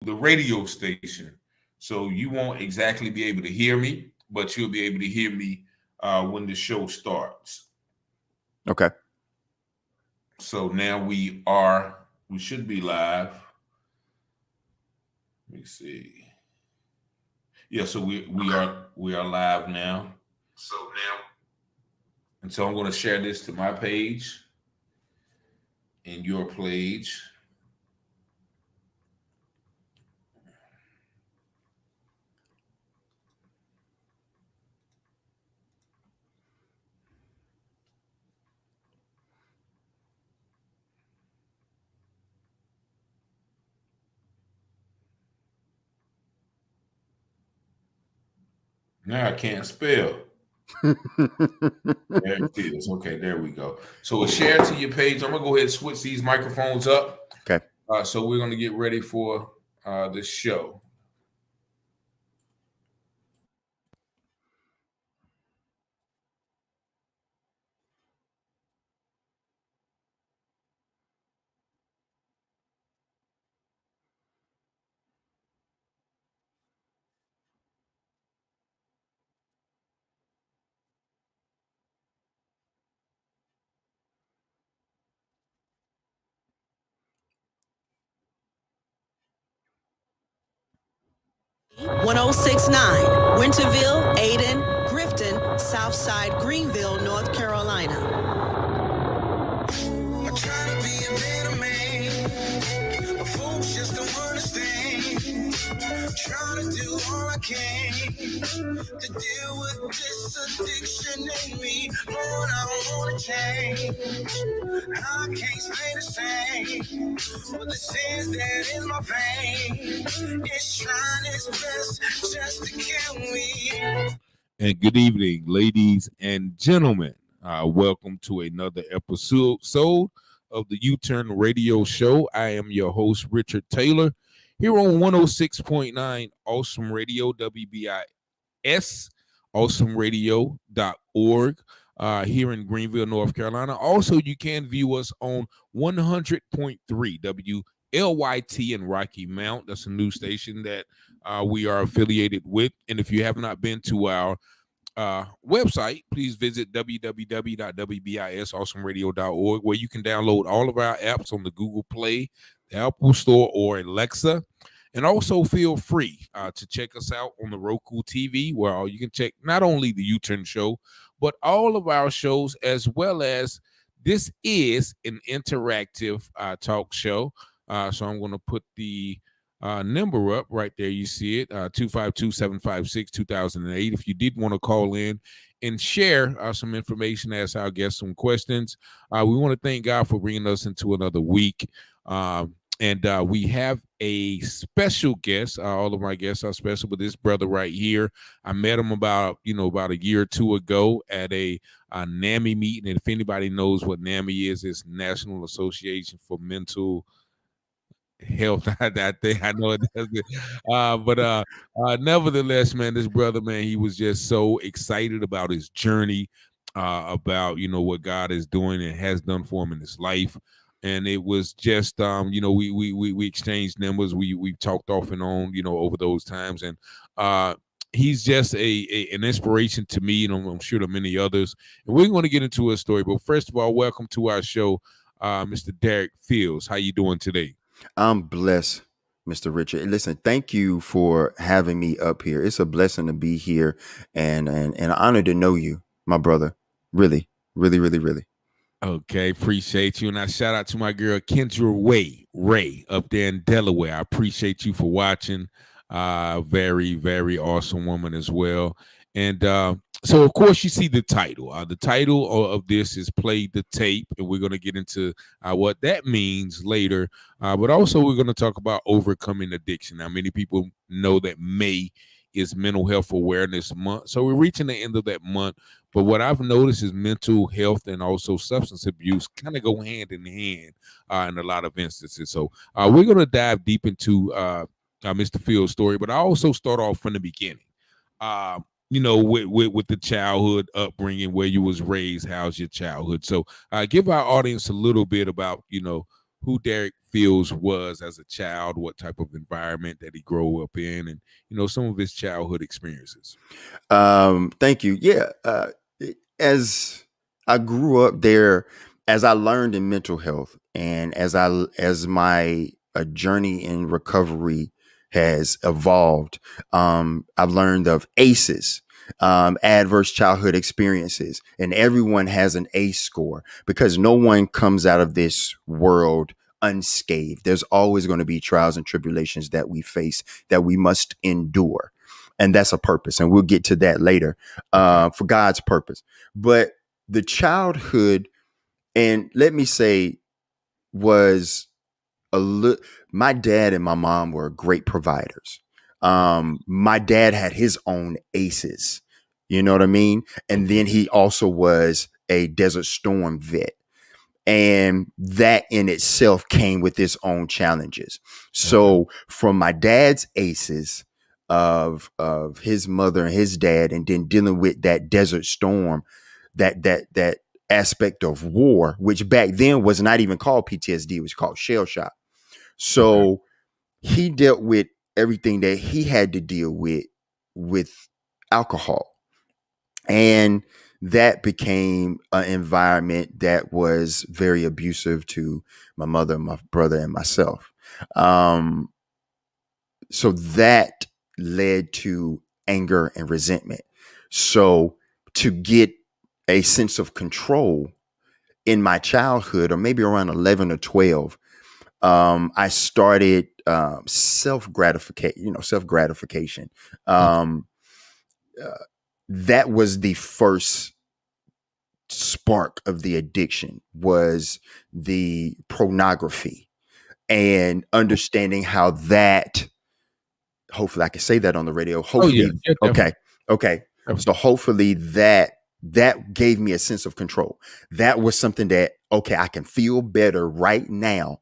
the radio station. So you won't exactly be able to hear me, but you'll be able to hear me when the show starts. Okay. So now we should be live. Let me see. Yeah, so we are live now. So now, And so I'm going to share this to my page and your page. Now I can't spell. There it is. Okay, there we go. So share to your page. I'm gonna go ahead and switch these microphones up. okay. So we're gonna get ready for the show. 1069, Winterville, Aden, Grifton, Southside, Greenville, North Carolina. I try to be a better man, but folks just don't understand. Trying to do all I can to deal with this addiction in me. Lord, I don't want to change. I can't stay the same. But the sins that in my veins, it's trying its best just to kill me. And good evening, ladies and gentlemen. Welcome to another episode of the U-Turn Radio Show. I am your host, Richard Taylor, here on 106.9 Awesome Radio, WBIS, awesomeradio.org, here in Greenville, North Carolina. Also, you can view us on 100.3 WLYT in Rocky Mount. That's a new station that we are affiliated with. And if you have not been to our website, please visit www.wbisawesomeradio.org, where you can download all of our apps on the Google Play, the Apple Store, or Alexa. And also feel free to check us out on the Roku TV, where you can check not only the U-Turn Show, but all of our shows, as well as this is an interactive talk show. So I'm going to put the number up right there. You see it, 252-756-2008. If you did want to call in and share some information, ask our guests some questions. We want to thank God for bringing us into another week. And we have a special guest. All of my guests are special, but this brother right here, I met him about a year or two ago at a NAMI meeting. And if anybody knows what NAMI is, it's National Association for Mental Health. That thing, I know it doesn't. But nevertheless, man, this brother, man, he was just so excited about his journey, about what God is doing and has done for him in his life. And it was just we exchanged numbers. We talked off and on, over those times. And he's just an inspiration to me, and I'm sure to many others. And we're going to get into his story. But first of all, welcome to our show, Mr. Derick Fields. How you doing today? I'm blessed, Mr. Richard. Listen, thank you for having me up here. It's a blessing to be here and an honor to know you, my brother. Really, really, really, really. Okay, appreciate you. And I shout out to my girl Kendra Ray up there in Delaware. I appreciate you for watching. Very, very awesome woman as well. And so, of course, you see the title. The title of this is Play the Tape, and we're going to get into what that means later. But also, we're going to talk about overcoming addiction. Now, many people know that May is Mental Health Awareness Month. So we're reaching the end of that month. But what I've noticed is mental health and also substance abuse kind of go hand in hand in a lot of instances. So we're going to dive deep into Mr. Fields' story, but I also start off from the beginning. With the childhood upbringing, where you was raised, how's your childhood? So give our audience a little bit about, who Derick Fields was as a child, what type of environment that he grew up in, and some of his childhood experiences. Thank you. Yeah. As I grew up there, as I learned in mental health, and as my journey in recovery has evolved, I've learned of ACEs, adverse childhood experiences, and everyone has an ACE score because no one comes out of this world unscathed. There's always going to be trials and tribulations that we face that we must endure, and that's a purpose, and we'll get to that later, for God's purpose. But the childhood, and let me say, was my dad and my mom were great providers. My dad had his own aces, you know what I mean? And then he also was a Desert Storm vet. And that in itself came with its own challenges. So from my dad's aces of his mother and his dad, and then dealing with that Desert Storm, that aspect of war, which back then was not even called PTSD, it was called shell shock. So he dealt with everything that he had to deal with alcohol. And that became an environment that was very abusive to my mother, my brother, and myself. So that led to anger and resentment. So to get a sense of control in my childhood, or maybe around 11 or 12, I started self gratification. Um, that was the first spark of the addiction, was the pornography, and understanding how that, hopefully I can say that on the radio. Hopefully. Okay. So hopefully that gave me a sense of control. That was something that, okay, I can feel better right now,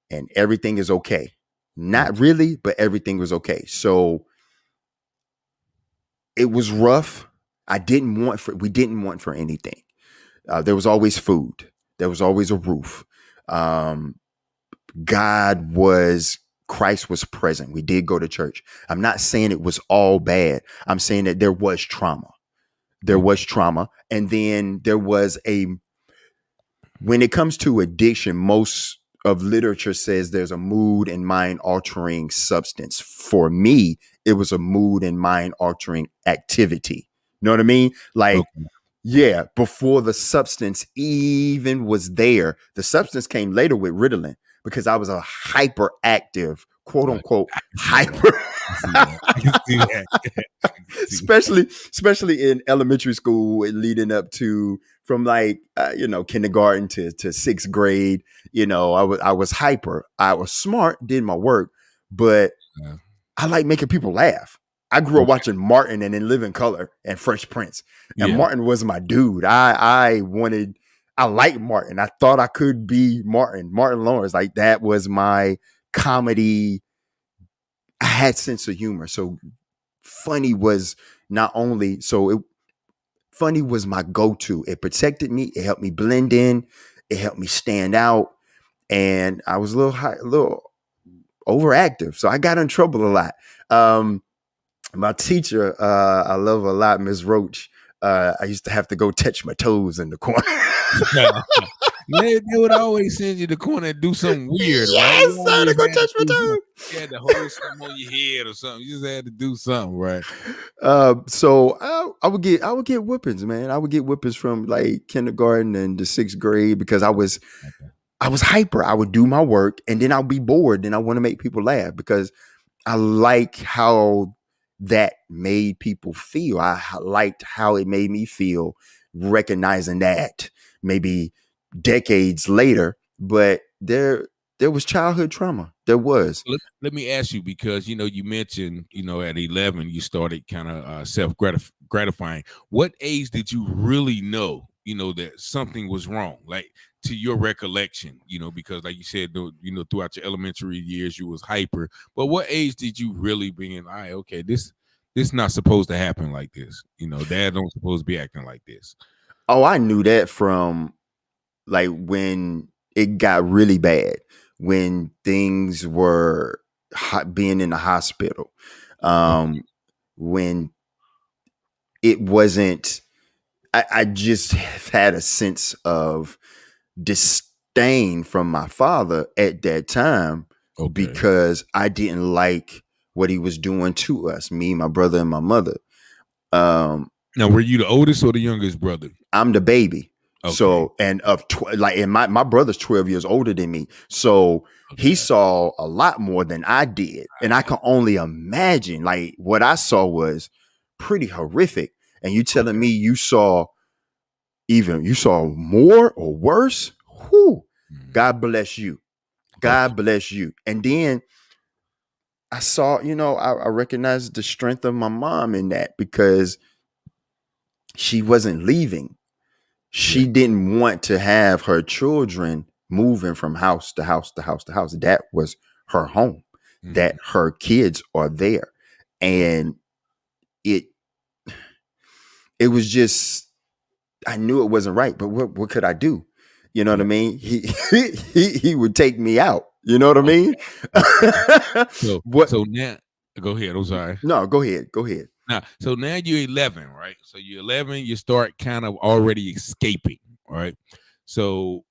and everything is okay. Not really, but everything was okay. So it was rough. We didn't want for anything. There was always food. There was always a roof. Christ was present. We did go to church. I'm not saying it was all bad. I'm saying that there was trauma. And then there was when it comes to addiction, most of literature says there's a mood and mind altering substance. For me, it was a mood and mind altering activity. You know what I mean? Like, yeah, before the substance even was there, the substance came later with Ritalin, because I was a hyperactive, quote unquote, hyper. Especially in elementary school, leading up to, from like kindergarten to sixth grade. I was hyper. I was smart, did my work, but I like making people laugh. I grew up watching Martin and In Living Color and Fresh Prince, and Martin was my dude. I liked Martin. I thought I could be Martin Lawrence. Like, that was my comedy. I had sense of humor. So funny was funny was my go-to. It protected me. It helped me blend in. It helped me stand out. And I was a little overactive. So I got in trouble a lot. My teacher, I love a lot, Miss Roach. I used to have to go touch my toes in the corner. They would always send you to the corner and do something weird, yes, right? Yes, to go touch my toes. You had to hold something on your head or something. You just had to do something, right? So I would get whippings, man. I would get whippings from like kindergarten and the sixth grade, because I was hyper. I would do my work, and then I'll be bored, and I want to make people laugh, because I like how that made people feel. I liked how it made me feel, recognizing that maybe decades later, but there was childhood trauma. There was. Let me ask you, because you mentioned at 11 you started kind of self gratifying. What age did you really know that something was wrong, like, to your recollection? Because like you said, throughout your elementary years you was hyper, but what age did you really being like, okay, this not supposed to happen like this? Dad don't supposed to be acting like this. Oh, I knew that from like when it got really bad when things were being in the hospital. Okay. When it wasn't, I just had a sense of disdain from my father at that time Okay. because I didn't like what he was doing to us, me, my brother, and my mother. Um, Now, were you the oldest or the youngest brother? I'm the baby. Okay. So, and like, and my brother's 12 years older than me. So he Okay. saw a lot more than I did. And I can only imagine, like, what I saw was pretty horrific. And you telling Okay. me you saw more or worse? Whew. Mhm. God bless you. Okay. God bless you. And then I saw, I recognized the strength of my mom in that because she wasn't leaving. Yeah. She didn't want to have her children moving from house to house to house to house. That was her home, that Mhm. her kids are there. Okay. And it it was just, I knew it wasn't right, but what could I do? You know what I Yeah. mean? He would take me out. You know what I mean? Okay. Okay. So What? so now go ahead. I'm sorry. No, go ahead. Go ahead. Now you're 11, right? So you're 11, you start kind of already escaping, right? So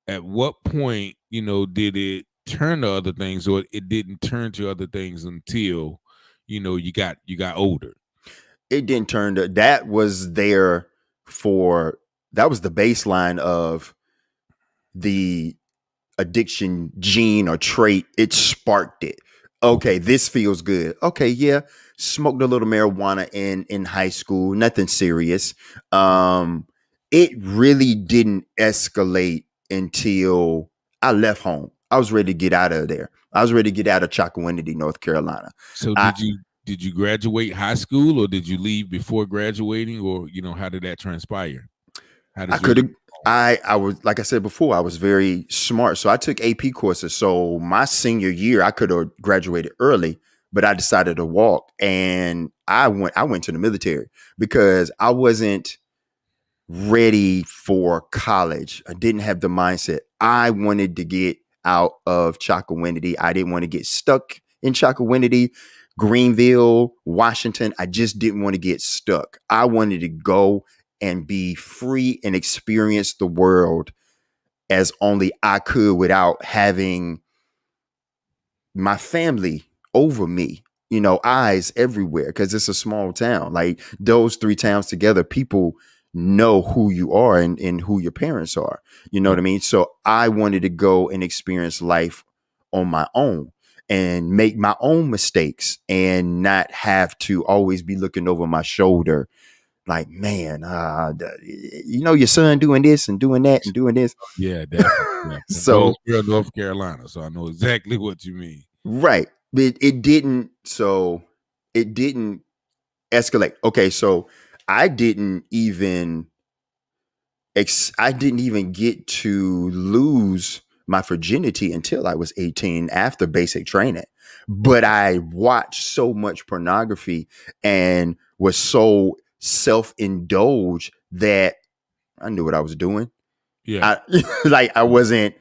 at what point, did it turn to other things, or it didn't turn to other things until, you got older? It didn't turn to that was there for that was the baseline of the addiction gene or trait. It sparked it. Okay. Okay, this feels good. Okay, yeah. Smoked a little marijuana in high school, nothing serious. Um, it really didn't escalate until I left home. I was ready to get out of there. I was ready to get out of Chakawinity, North Carolina. So I did you graduate high school, or did you leave before graduating, or how did that transpire? How I did your could have. I was, like I said before, I was very smart. So I took AP courses. So my senior year, I could have graduated early, but I decided to walk, and I went to the military because I wasn't ready for college. I didn't have the mindset. I wanted to get out of Chakawinity. I didn't want to get stuck in Chakawinity, Greenville, Washington. I just didn't want to get stuck. I wanted to go and be free and experience the world as only I could without having my family over me, eyes everywhere because it's a small town. Like those three towns together, people know who you are and who your parents are. You know what I Okay. mean? So I wanted to go and experience life on my own and make my own mistakes and not have to always be looking over my shoulder like, man, your son doing this and doing that and doing this. Yeah, definitely, definitely. So Goldsboro, North Carolina. So I know exactly what you mean. right. It didn't escalate. Okay, so I didn't even I didn't even get to lose my virginity until I was 18 after basic training. But Okay. I watched so much pornography and was so self-indulged that I knew what I was doing. Yeah. I like I wasn't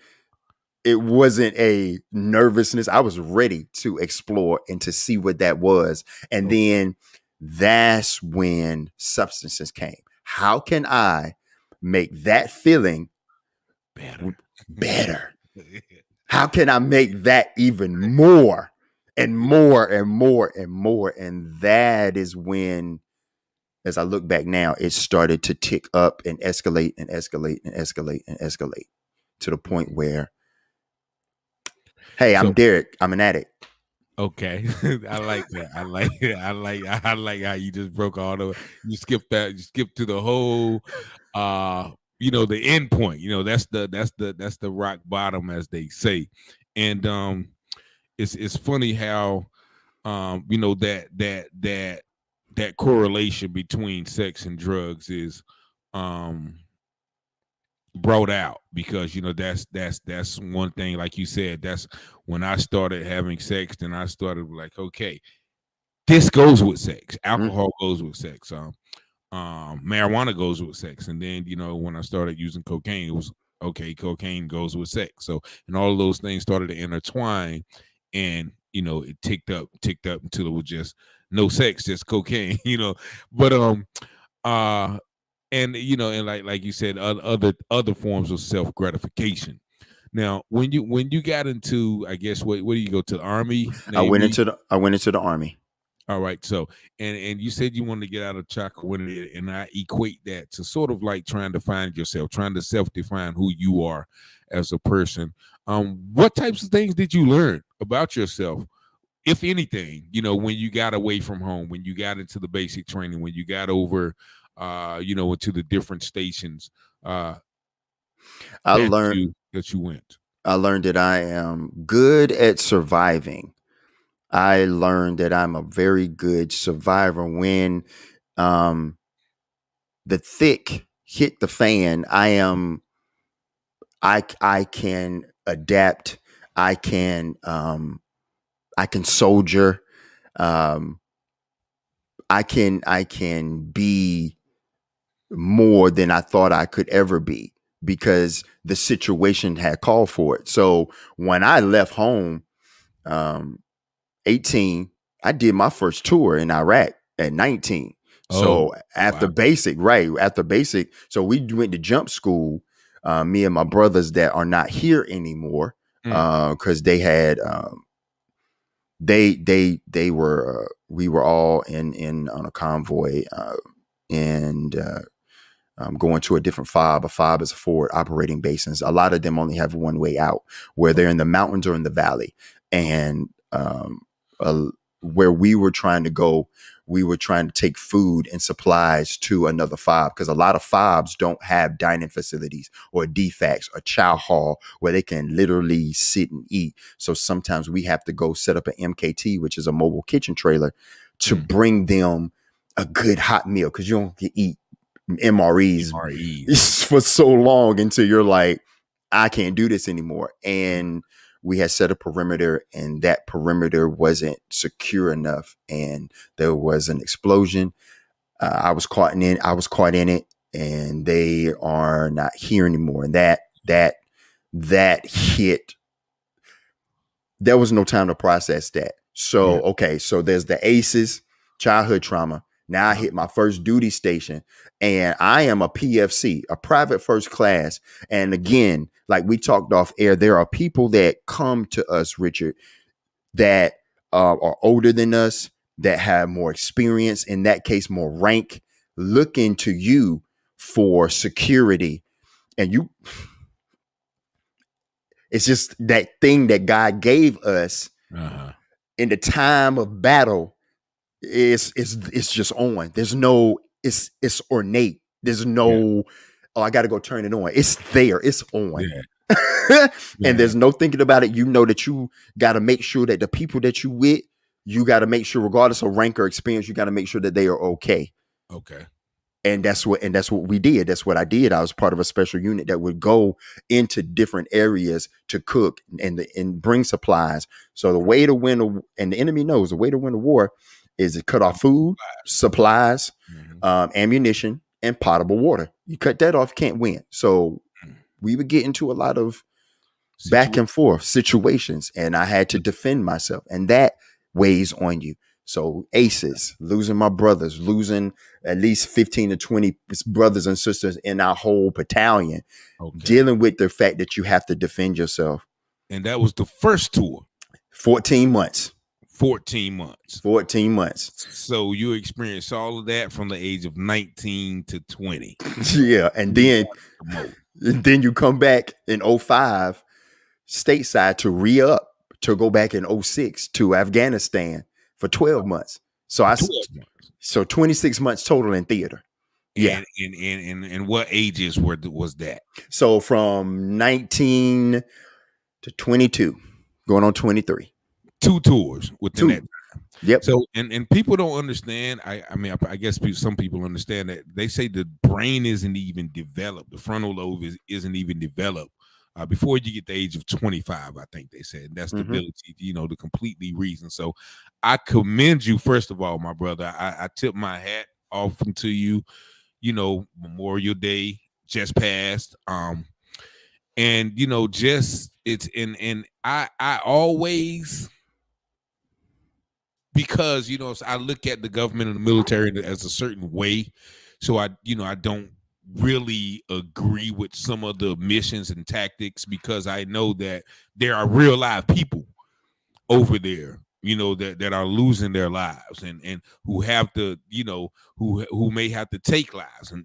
it wasn't a nervousness. I was ready to explore and to see what that was. And Okay. then that's when substances came. How can I make that feeling Better. better? How can I make that even more and more and more and more? And that is when, as I look back now, it started to tick up and escalate and escalate and escalate and escalate to the point where, hey, I'm So Derick. I'm an addict. okay, I like that. I like it. I like how you just broke all the. You skipped that. You skipped to the whole. The end point. That's the rock bottom, as they say, and it's funny how that correlation between sex and drugs is um brought out, because that's one thing, like you said, that's when I started having sex. Then I started like, okay, this goes with sex, Mm, alcohol goes with sex, marijuana goes with sex. And then when I started using cocaine, it was Okay, cocaine goes with sex. So, and all of those things started to intertwine, and it ticked up until it was just no sex, just cocaine. But uh, and and like you said, other forms of self gratification. Now, when you got into, I guess, what do you go to the Army, Navy? I went into the Army. All right. So, and you said you wanted to get out of chocolate winter, and I equate that to sort of like trying to find yourself, trying to self-define who you are as a person. What types of things did you learn about yourself, if anything? When you got away from home, when you got into the basic training, when you got over, into the different stations I learned that you went. I learned that I am good at surviving. I learned that I'm a very good survivor when um, the thick hit the fan. I can adapt. I can I can soldier. Um, I can be more than I thought I could ever be because the situation had called for it. So when I left home, um, 18, I did my first tour in Iraq at 19. Oh, So after wow. basic, right after basic, so we went to jump school. Me and my brothers that are not here anymore Mm. because they had they were we were all in on a convoy and going to a different fob. A fob is a forward operating bases. A lot of them only have one way out, where they're in the mountains or in the valley. And uh, where we were trying to go, we were trying to take food and supplies to another fob because a lot of fobs don't have dining facilities or defects or chow hall where they can literally sit and eat. So sometimes we have to go set up an MKT, which is a mobile kitchen trailer, to bring them a good hot meal because you don't get eat MREs for so long until you're like, I can't do this anymore. And we had set a perimeter, and that perimeter wasn't secure enough, and there was an explosion. I was caught in it, and they are not here anymore. And that hit. There was no time to process that. So Yeah. okay, so there's the ACEs, childhood trauma. Now I hit my first duty station, and I am a PFC, a private first class. And again, like we talked off air, there are people that come to us, Richard, that are older than us, that have more experience, in that case, more rank, looking to you for security. And you, it's just that thing that God gave us Uh-huh. in the time of battle it's just on. There's no it's ornate. There's Yeah. no I got to go turn it on. It's there. It's on. Yeah. And Yeah. there's no thinking about it. You know that you got to make sure that the people that you with, you got to make sure, regardless of rank or experience, you got to make sure that they are okay. Okay. And that's what we did. That's what I did. I was part of a special unit that would go into different areas to cook and bring supplies. So the way to win, and the enemy knows the way to win a war is to cut off food, supplies, Mhm. ammunition, and potable water. You cut that off, can't win. So we would get into a lot of back and forth situations, and I had to defend myself, and that weighs on you. So aces, losing my brothers, losing at least 15 to 20 brothers and sisters in our whole battalion, Okay. dealing with the fact that you have to defend yourself. And that was the first tour. 14 months. 14 months. 14 months. So you experienced all of that from the age of 19 to 20. Yeah. And then you come back in 05 stateside to re-up to go back in 06 to Afghanistan for 12 months. So 12 months. So 26 months total in theater. Yeah. And what ages was that? So from 19 to 22, going on 23. 2 tours within that time. Yep. So and people don't understand. I mean, I guess some people understand that. They say the brain isn't even developed. The frontal lobe isn't even developed before you get the age of 25. I think they said that's the ability, to completely reason. So I commend you, first of all, my brother. I tip my hat off to you. Memorial Day just passed. And just it's and I always, because I look at the government and the military as a certain way, so I don't really agree with some of the missions and tactics, because I know that there are real live people over there, that are losing their lives, and who have to, who may have to take lives, and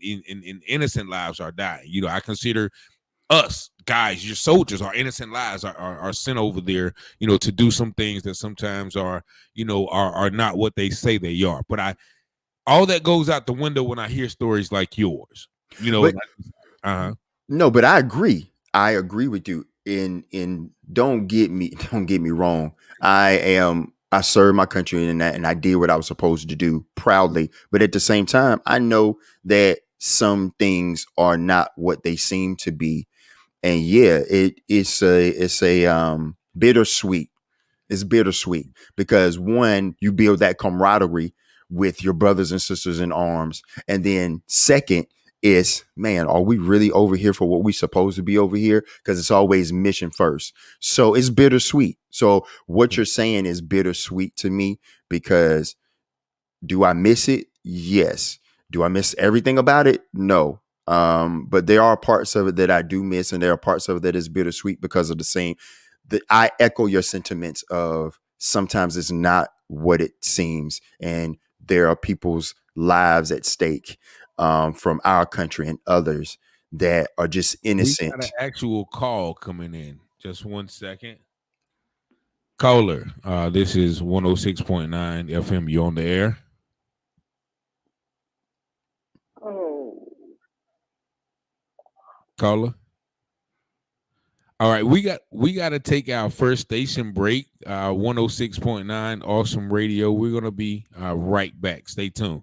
innocent lives are dying. I consider us guys, your soldiers, our innocent lives are sent over there, to do some things that sometimes are, are not what they say they are. But all that goes out the window when I hear stories like yours. But Uh-huh. no, but I agree. I agree with you. In don't get me don't get me wrong. I served my country in that, and I did what I was supposed to do proudly. But at the same time, I know that some things are not what they seem to be. And yeah, it's a bittersweet. It's bittersweet because one, you build that camaraderie with your brothers and sisters in arms. And then second is, man, are we really over here for what we supposed to be over here? Because it's always mission first. So it's bittersweet. So what you're saying is bittersweet to me because do I miss it? Yes. Do I miss everything about it? No. But there are parts of it that I do miss, and there are parts of it that is bittersweet because of the same. That I echo your sentiments of sometimes it's not what it seems, and there are people's lives at stake from our country and others that are just We got an innocent. actual call coming in. Just 1 second. Caller, this is 106.9 FM. You on the air? Caller. All right, we got to take our first station break. 106.9 Awesome Radio. We're gonna be right back. Stay tuned.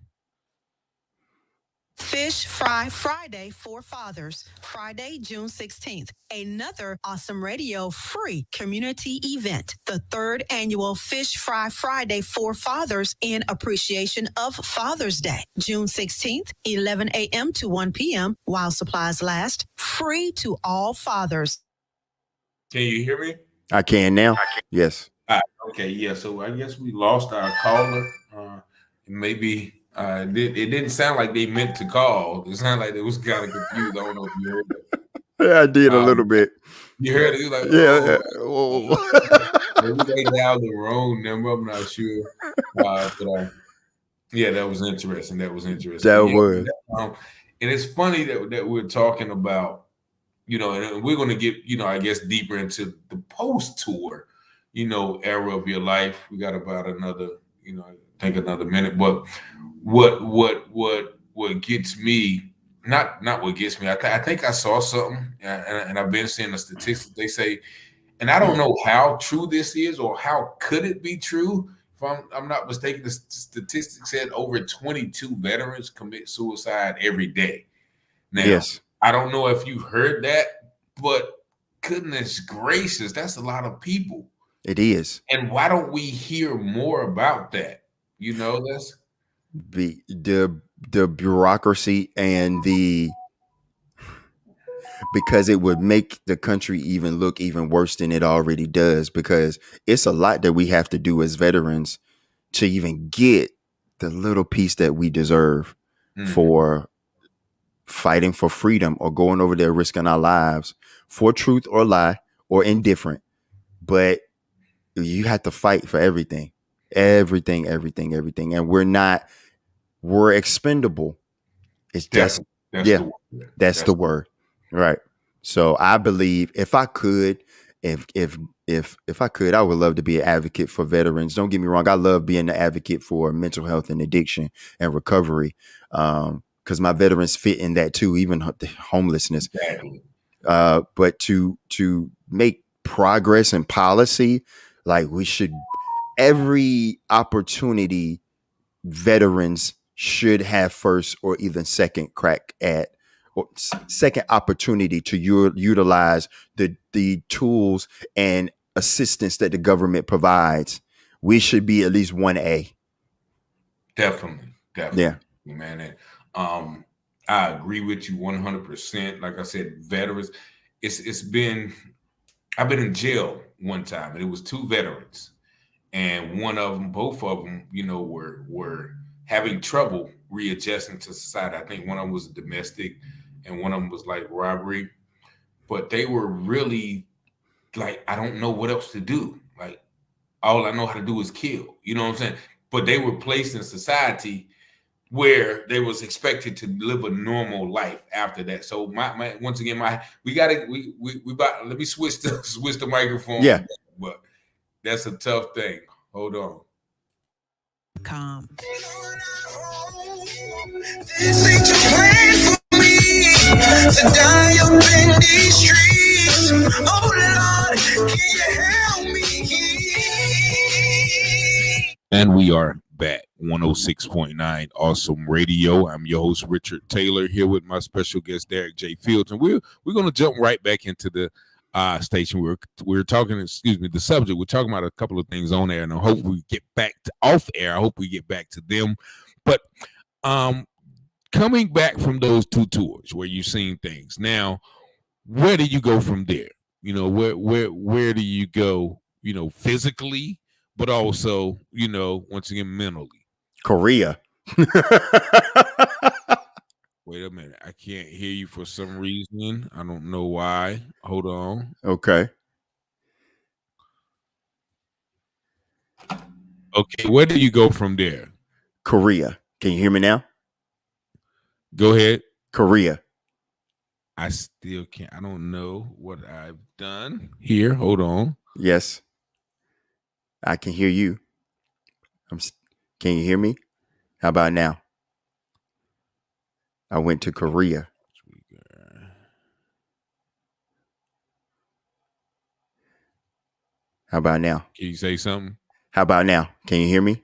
Fish Fry Friday for Fathers, Friday, June 16th. Another Awesome Radio free community event. The third annual Fish Fry Friday for Fathers in appreciation of Father's Day. June 16th, 11 a.m. to 1 p.m. while supplies last. Free to all fathers. Can you hear me? I can now. Yes. Okay, yeah. So I guess we lost our caller. Maybe it didn't sound like they meant to call. It sounded like they was kind of confused. I don't know if you heard that. Yeah, I did a little Um, bit. you heard it? It was like, Yeah. maybe they dialed the wrong number. I'm not sure. Yeah, that was interesting. That was interesting. That Yeah, was. and it's funny that we're talking about, and we're going to get, I guess, deeper into the post tour, era of your life. We got about another, I think another minute. But what gets me, not what gets me. I think I saw something, and I've been seeing the statistics. They say, and I don't know how true this is or how could it be true. If I'm not mistaken, the statistics said over 22 veterans commit suicide every day. Now, Yes, I don't know if you heard that, but goodness gracious, that's a lot of people. it is. And why don't we hear more about that? That's The bureaucracy and because it would make the country even look even worse than it already does because it's a lot that we have to do as veterans to even get the little piece that we deserve for fighting for freedom or going over there risking our lives for truth or lie or indifferent. But you have to fight for everything, everything. And we're expendable. It's just, definitely that's yeah, the word. that's the That's word. Right. So I believe if I could, if I could, I would love to be an advocate for veterans. Don't get me wrong. I love being an advocate for mental health and addiction and recovery. Because my veterans fit in that too, even homelessness. exactly. But to make progress in policy, like we should, every opportunity veterans should have first or even second crack at or second opportunity to utilize the tools and assistance that the government provides. We should be at least 1A. Definitely, Yeah. man. And I agree with you 100%. Like I said, veterans. it's been. I've been in jail one time, and it was two veterans, and one of them, both of them, were having trouble readjusting to society. I think one of them was domestic, and one of them was like robbery, but they were really like, I don't know what else to do. Like, all I know how to do is kill. You know what I'm saying? But they were placed in society where they was expected to live a normal life after that. So my once again, we about let me switch the microphone. Yeah. But that's a tough thing. Hold on. Com. This ain't your plan for me to die up in these streets. Oh Lord, can you help me? And we are back. 106.9 Awesome Radio. I'm your host, Richard Taylor, here with my special guest, Derick J. Fields. And we're going to jump right back into the station. We're talking, the subject. We're talking about a couple of things on air, and I hope we get back to off air. I hope we get back to them. But coming back from those two tours where you've seen things, now, where do you go from there? Where do you go, physically, but also, once again, mentally? Korea. Wait a minute. I can't hear you for some reason. I don't know why. Hold on. Okay. Okay. Where do you go from there? Korea. Can you hear me now? Go ahead. Korea. I still can't. I don't know what I've done here. Hold on. Yes. I can hear you. Can you hear me? How about now? I went to Korea. How about now? Can you say something? How about now? Can you hear me?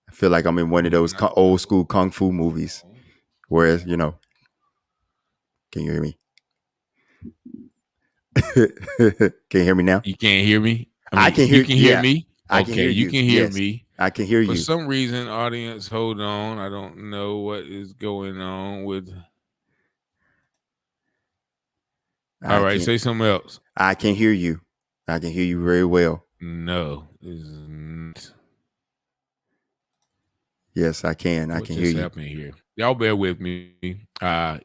I feel like I'm in one of those old school kung fu movies. Whereas, can you hear me? Can you hear me now? You can't hear me? I can hear you. You can hear me? I can hear you. You can hear Yes. me. I can hear you. For some reason, audience, hold on. I don't know what is going on with. All right, say something else. I can hear you. I can hear you very well. No, isn't. Yes, I can. I can hear you. What's happening here? Y'all bear with me. Can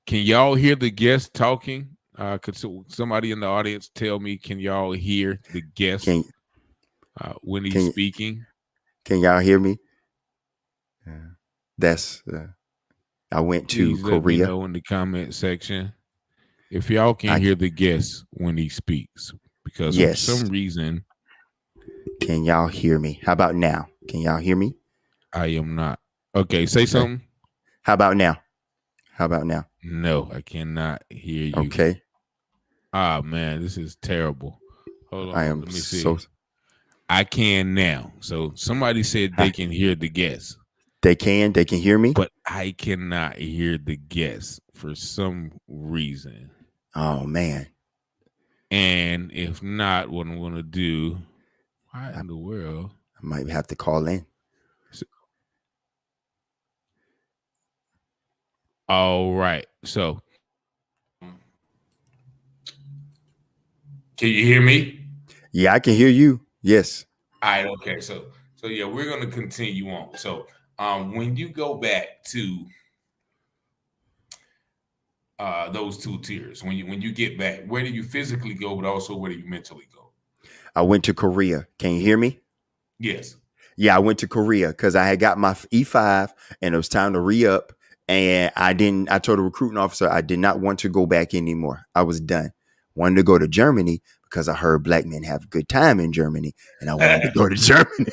y'all hear the guest talking? Could somebody in the audience tell me? Can y'all hear the guest when he's speaking? Can y'all hear me? I went to Please Korea. let me know in the comment section if y'all can hear the guest when he speaks, because for some reason. Can y'all hear me? How about now? Can y'all hear me? I am not. Okay, say something. How about now? How about now? No, I cannot hear you. Okay. Ah, man, this is terrible. Hold on. Let me see. I can now. So somebody said they can hear the guest. They can hear me? But I cannot hear the guest for some reason. Oh, man. And if not, what I'm going to do, why in the world? I might have to call in. All right. So, can you hear me? Yeah, I can hear you. Yes. All right. Okay. So yeah, we're going to continue on. So, when you go back to those two tiers, when you get back, where do you physically go, but also where do you mentally go? I went to Korea. Can you hear me? Yes. Yeah, I went to Korea because I had got my E5 and it was time to re-up. And I told the recruiting officer I did not want to go back anymore. I was done. Wanted to go to Germany because I heard black men have a good time in Germany. And I wanted to go to Germany.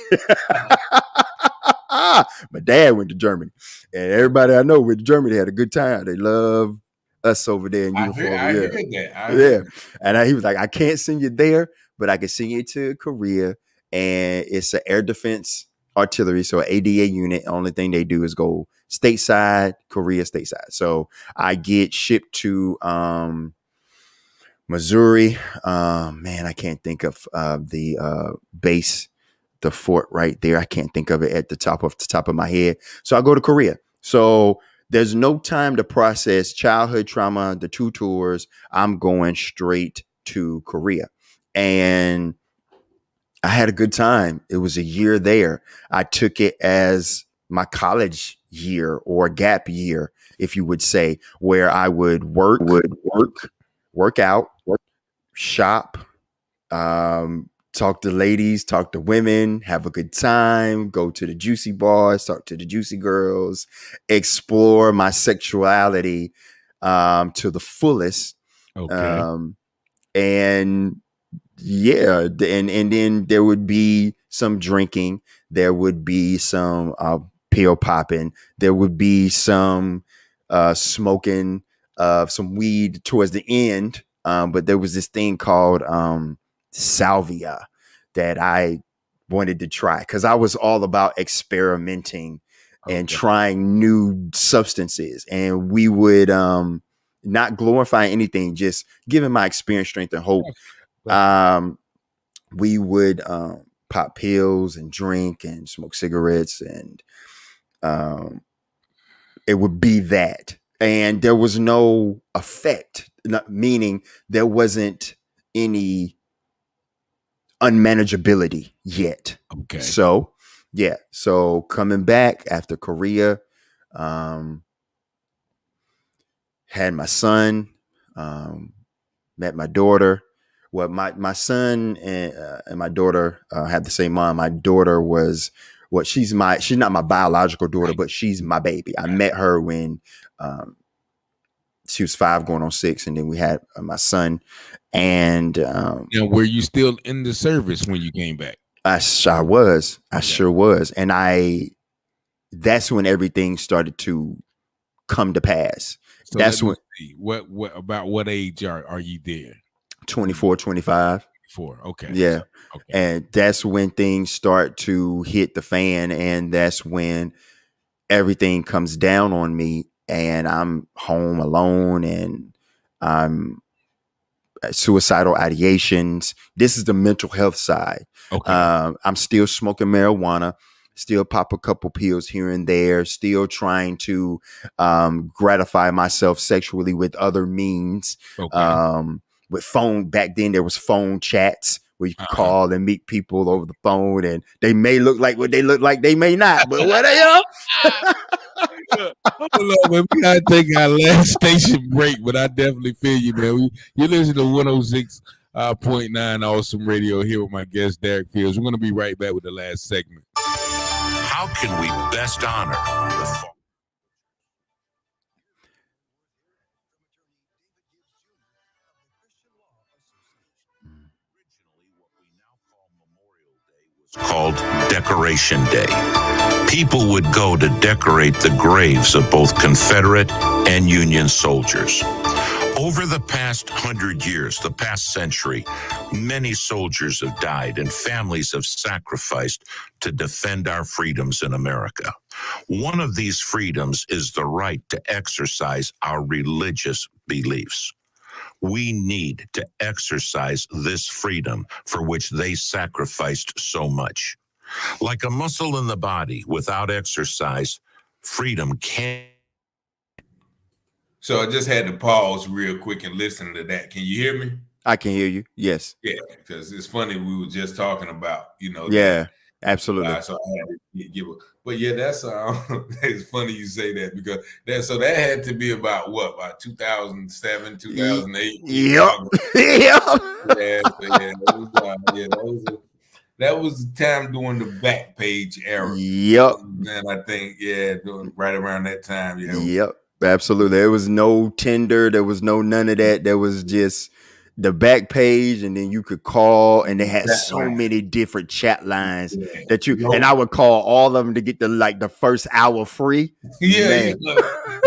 My dad went to Germany. And everybody I know went to Germany had a good time. They love us over there in uniform. I heard that. And he was like, I can't send you there, but I can send you to Korea. And it's an air defense artillery. So an ADA unit. Only thing they do is go stateside, Korea stateside. So I get shipped to Missouri. Man, I can't think of the base, the fort right there. I can't think of it at the top of my head. So I go to Korea. So There's no time to process childhood trauma, the 2 tours. I'm going straight to Korea. And I had a good time. It was a year there. I took it as my college year or gap year, if you would say, where I would work out, shop, talk to ladies, talk to women, have a good time, go to the juicy bars, talk to the juicy girls, explore my sexuality to the fullest. Okay. And yeah, and then there would be some drinking, there would be some pill popping, there would be some smoking of some weed towards the end. But there was this thing called salvia that I wanted to try because I was all about experimenting and Okay. trying new substances. And we would not glorify anything, just giving my experience strength and hope. We would pop pills and drink and smoke cigarettes, and it would be that. And there was no effect, meaning there wasn't any unmanageability yet. Okay. So, yeah. So coming back after Korea, had my son, met my daughter. Well, my son and my daughter had the same mom. My daughter was she's not my biological daughter, but she's my baby. I met her when she was 5 going on 6, and then we had my son. And Now, were you still in the service when you came back? I sure was. And that's when everything started to come to pass. So That's let me when see. What about what age are you there? 24, 25. 4. Okay. Yeah. So, okay. And that's when things start to hit the fan, and that's when everything comes down on me, and I'm home alone, and I'm suicidal ideations. This is the mental health side. Okay. I'm still smoking marijuana, still pop a couple pills here and there, still trying to gratify myself sexually with other means. Okay. With phone, back then there was phone chats where you could call and meet people over the phone, and they may look like what they look like, they may not, but what are you? Hold on, man. We gotta take our last station break, but I definitely feel you, man. You listen to 106.9 Awesome Radio here with my guest Derick Fields. We're gonna be right back with the last segment. How can we best honor the fall? Called Decoration Day. People would go to decorate the graves of both Confederate and Union soldiers. Over the past 100 years, the past century, many soldiers have died and families have sacrificed to defend our freedoms in America. One of these freedoms is the right to exercise our religious beliefs. We need to exercise this freedom for which they sacrificed so much. Like a muscle in the body, without exercise, freedom can't. So I just had to pause real quick and listen to that. Can you hear me? I can hear you. Yes. Yeah, because it's funny. We were just talking about, Yeah, absolutely. so I had to give it. But yeah, that's it's funny you say that, because that had to be about 2007, 2008. Yep. That was the time during the back page era. Yep. And I think right around that time. Yeah. Yep. Absolutely. There was no Tinder. There was none of that. There was just the back page, and then you could call, and they had many different chat lines that and I would call all of them to get the first hour free. Yeah, get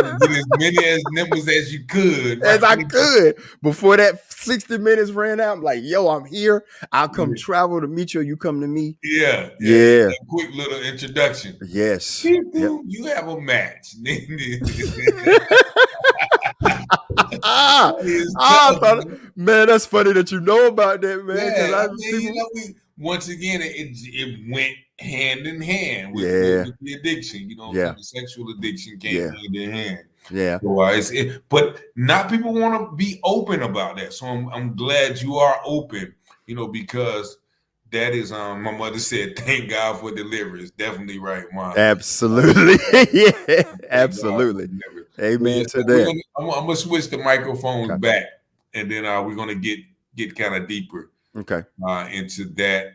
as many as numbers as you could. As I could before that 60 minutes ran out. I'm like, yo, I'm here. I'll come travel to meet you. You come to me. Yeah. A quick little introduction. Yes. Yep. You have a match. Man, that's funny that you know about that, man. Yeah, once again, it went hand in hand with, Yeah. with the addiction. You know what I'm Yeah. saying? The sexual addiction came Yeah. hand in hand. Yeah. So, but not people want to be open about that. So I'm glad you are open, you know, because that is my mother said, thank God for deliverance. Definitely right, Mom. Absolutely. Yeah. Thank God Absolutely. for deliverance. But Amen yeah, to so that. I'm gonna switch the microphones Okay. back, and then we're gonna get kind of deeper Okay. into that.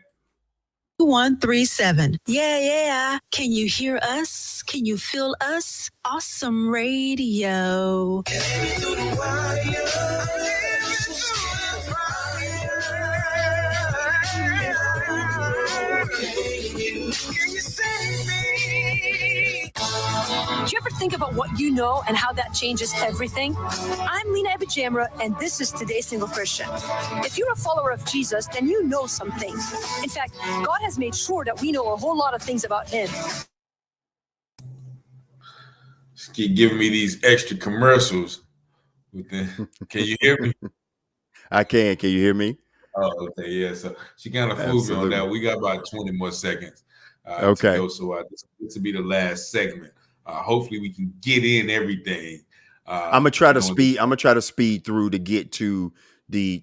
137. Yeah. Can you hear us? Can you feel us? Awesome radio. Do you ever think about what you know and how that changes everything? I'm Lena Abijamra, and this is Today's Single Christian. If you're a follower of Jesus, then you know some things. In fact, God has made sure that we know a whole lot of things about Him. Just keep giving me these extra commercials. Can you hear me? I can. Can you hear me? Oh, okay, yeah. So she kind of fooled me on Absolutely. that. We got about 20 more seconds to Okay. go. So this will be the last segment. Hopefully, we can get in everything. I'm gonna try to speed. I'm gonna try to speed through to get to the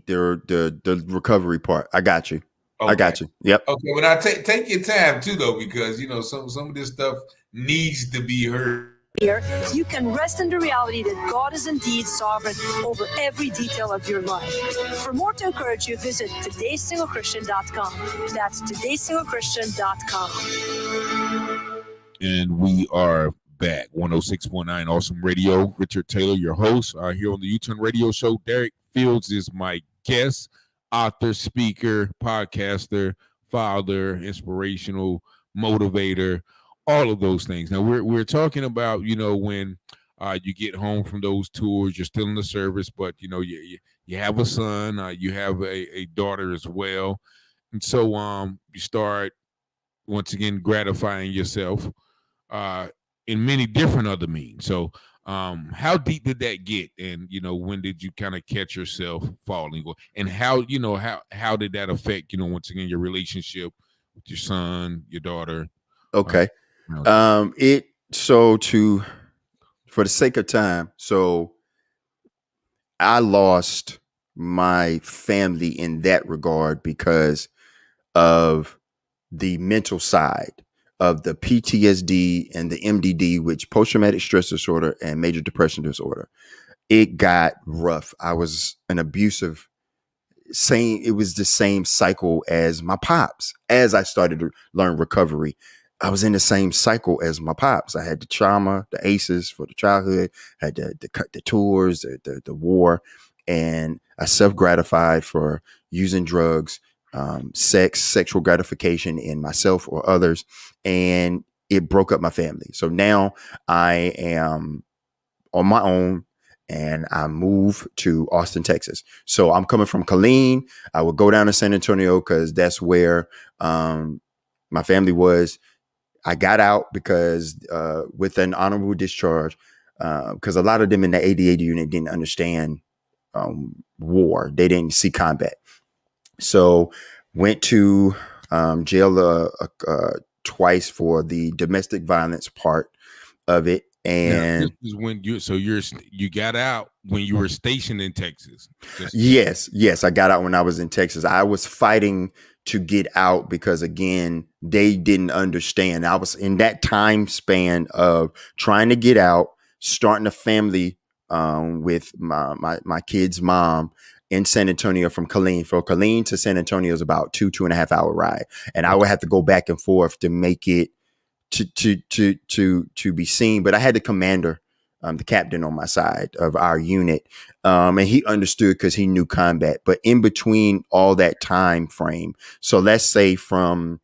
recovery part. I got you. Okay. I got you. Yep. Okay, but now take your time too, though, because you know some of this stuff needs to be heard. Here, you can rest in the reality that God is indeed sovereign over every detail of your life. For more to encourage you, visit todaysinglechristian.com. That's todaysinglechristian.com. And we are back. 106.9 Awesome Radio. Richard Taylor, your host, here on the U-Turn Radio Show. Derick Fields is my guest, author, speaker, podcaster, father, inspirational motivator, all of those things. Now we're talking about, you know, when you get home from those tours, you're still in the service, but you know you have a son, you have a daughter as well, and so you start once again gratifying yourself in many different other means. So how deep did that get, and you know when did you kind of catch yourself falling, and how you know how did that affect, you know, once again your relationship with your son, your daughter? Okay. For the sake of time, so I lost my family in that regard because of the mental side of the PTSD and the MDD, which post-traumatic stress disorder and major depression disorder. It got rough. I was an abusive it was the same cycle as my pops. As I started to learn recovery, I was in the same cycle as my pops. I had the trauma, the ACEs for the childhood, had the tours, the war, and I self-gratified for using drugs, sexual gratification in myself or others, and it broke up my family. So now I am on my own, and I moved to Austin, Texas. So I'm coming from Killeen. I would go down to San Antonio because that's where my family was. I got out because with an honorable discharge, because a lot of them in the 88 unit didn't understand war. They didn't see combat. So went to jail twice for the domestic violence part of it. And now, this is when you got out when you were stationed in Texas. Yes, I got out when I was in Texas. I was fighting to get out because, again, they didn't understand. I was in that time span of trying to get out, starting a family with my kid's mom in San Antonio from Killeen. From Killeen to San Antonio is about 2.5 hour ride, and I would have to go back and forth to make it to be seen. But I had the commander, the captain on my side of our unit, and he understood because he knew combat. But in between all that time frame, so let's say from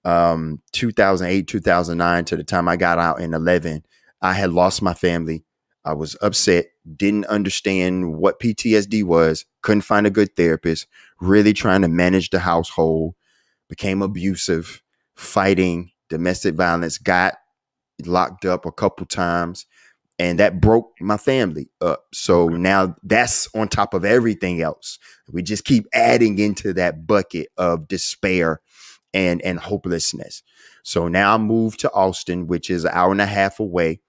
2008, 2009 to the time I got out in 11, I had lost my family. I was upset, didn't understand what PTSD was, couldn't find a good therapist, really trying to manage the household, became abusive, fighting, domestic violence, got locked up a couple times, and that broke my family up. So now that's on top of everything else. We just keep adding into that bucket of despair and hopelessness. So now I moved to Austin, which is an hour and a half away.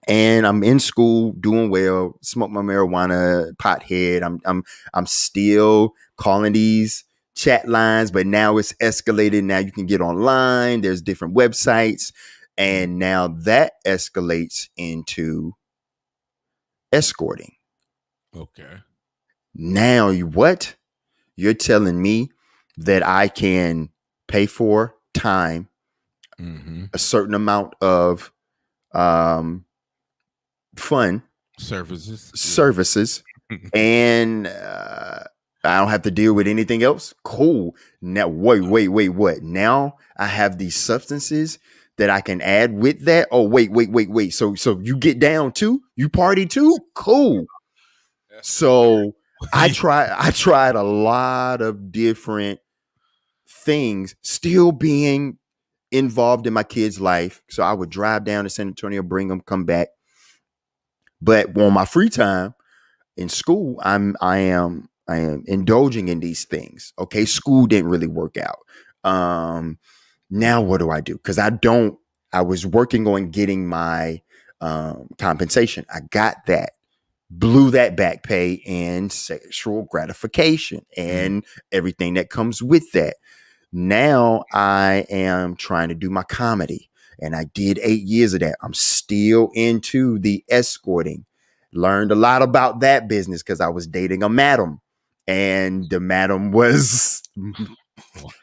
And I'm in school, doing well, smoke my marijuana, pothead. I'm still calling these chat lines, but now it's escalated. Now you can get online. There's different websites. And now that escalates into escorting. Okay. Now what? You're telling me that I can pay for time, a certain amount of fun services, and I don't have to deal with anything else. Cool. Now, wait, what? Now I have these substances that I can add with that. Oh, wait. So you get down too? You party too? Cool. So I tried a lot of different things, still being involved in my kids' life. So I would drive down to San Antonio, bring them, come back. But on my free time in school, I am indulging in these things. Okay, school didn't really work out. Now what do I do? Because I was working on getting my compensation. I got that, blew that back pay and sexual gratification and everything that comes with that. Now I am trying to do my comedy, and I did 8 years of that. I'm still into the escorting. Learned a lot about that business because I was dating a madam, and the madam was,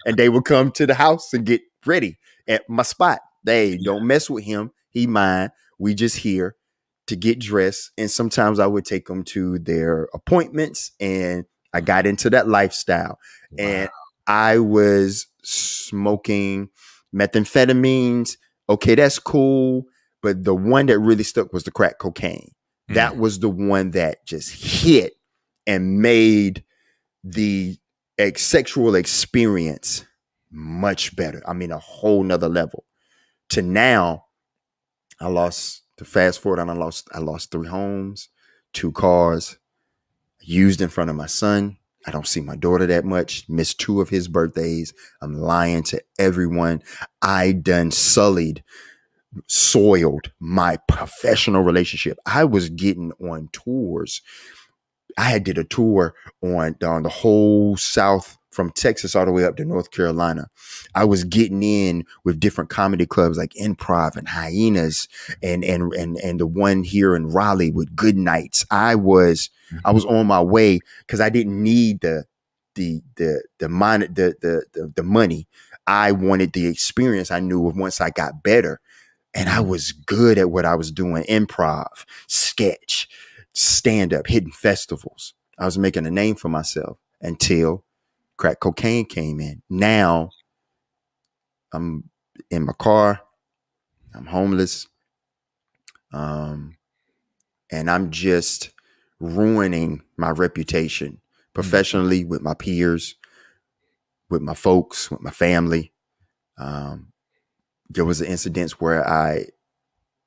and they would come to the house and get ready at my spot. They don't mess with him. He mine. We just here to get dressed. And sometimes I would take them to their appointments, and I got into that lifestyle. Wow. And I was smoking methamphetamines. Okay, that's cool. But the one that really stuck was the crack cocaine. That was the one that just hit and made the sexual experience much better. I mean, a whole nother level. To now, to fast forward, I lost 3 homes, 2 cars, used in front of my son. I don't see my daughter that much. Missed 2 of his birthdays. I'm lying to everyone. I done soiled my professional relationship. I was getting on tours. I did a tour on the whole South, from Texas all the way up to North Carolina. I was getting in with different comedy clubs like Improv and Hyenas and the one here in Raleigh with Good Nights. I was on my way because I didn't need the money. I wanted the experience. I knew once I got better, and I was good at what I was doing: improv, sketch, stand-up, hitting festivals. I was making a name for myself until crack cocaine came in. Now I'm in my car. I'm homeless. And I'm just ruining my reputation professionally, with my peers, with my folks, with my family. There was an incident where I